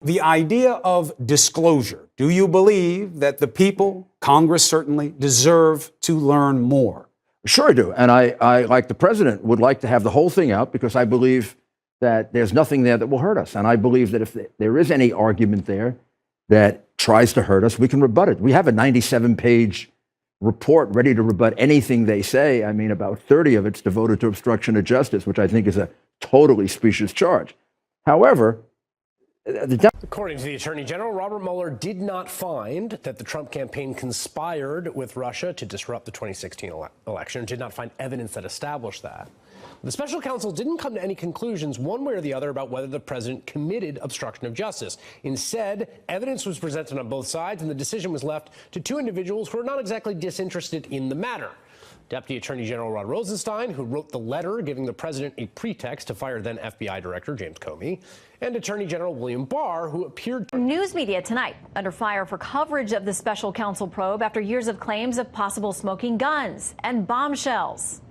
The idea of disclosure. Do you believe that the people, Congress certainly, deserve to learn more? Sure I do. And I, like the president, would like to have the whole thing out because I believe that there's nothing there that will hurt us. And I believe that if there is any argument there that tries to hurt us, we can rebut it. We have a 97-page report ready to rebut anything they say. I mean, about 30 of it's devoted to obstruction of justice, which I think is a totally specious charge. However, according to the Attorney General, Robert Mueller did not find that the Trump campaign conspired with Russia to disrupt the 2016 election, did not find evidence that established that. The special counsel didn't come to any conclusions one way or the other about whether the president committed obstruction of justice. Instead, evidence was presented on both sides, and the decision was left to two individuals who are not exactly disinterested in the matter. Deputy Attorney General Rod Rosenstein, who wrote the letter giving the president a pretext to fire then FBI Director James Comey, and Attorney General William Barr, who appeared... News media tonight under fire for coverage of the special counsel probe after years of claims of possible smoking guns and bombshells.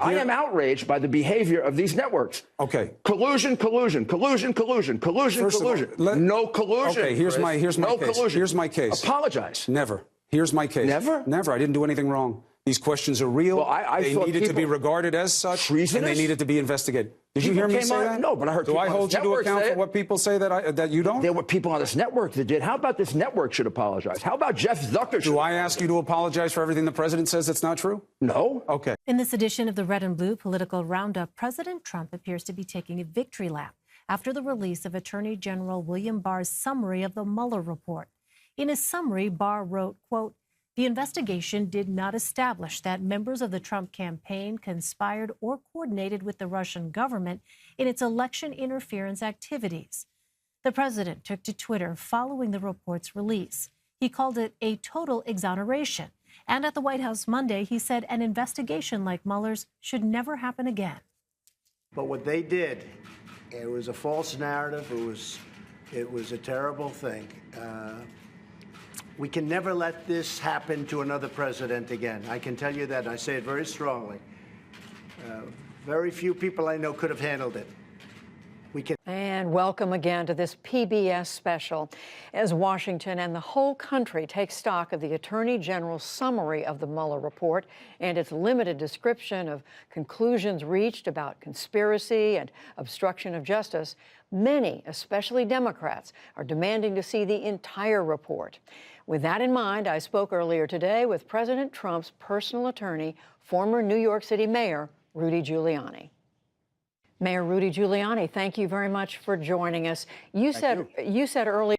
I am outraged by the behavior of these networks. Okay. Collusion, collusion, collusion, collusion, collusion, First collusion. of all, no collusion. Okay, here's my no case. Collusion. Here's my case. Apologize. Never. Here's my case. Never? Never. I didn't do anything wrong. These questions are real. Well, they thought needed to be people regarded as such, treasonous? and they needed to be investigated. Did you hear me say that? No, but I heard Do people I on hold this you to network account say for it. what people say that you don't? There were people on this network that did. How about this network should apologize? How about Jeff Zucker? Do I ask you to apologize for everything the president says that's not true? No. Okay. In this edition of the Red and Blue Political Roundup, President Trump appears to be taking a victory lap after the release of Attorney General William Barr's summary of the Mueller report. In his summary, Barr wrote, quote, "The investigation did not establish that members of the Trump campaign conspired or coordinated with the Russian government in its election interference activities." The president took to Twitter following the report's release. He called it a total exoneration. And at the White House Monday, he said an investigation like Mueller's should never happen again. But what they did, it was a false narrative. It was a terrible thing. We can never let this happen to another president again. I can tell you that, and I say it very strongly. Very few people I know could have handled it. And welcome again to this PBS special as Washington and the whole country take stock of the Attorney General's summary of the Mueller report and its limited description of conclusions reached about conspiracy and obstruction of justice. Many, especially Democrats, are demanding to see the entire report. With that in mind, I spoke earlier today with President Trump's personal attorney, former New York City Mayor Rudy Giuliani. Mayor Rudy Giuliani, thank you very much for joining us. You said earlier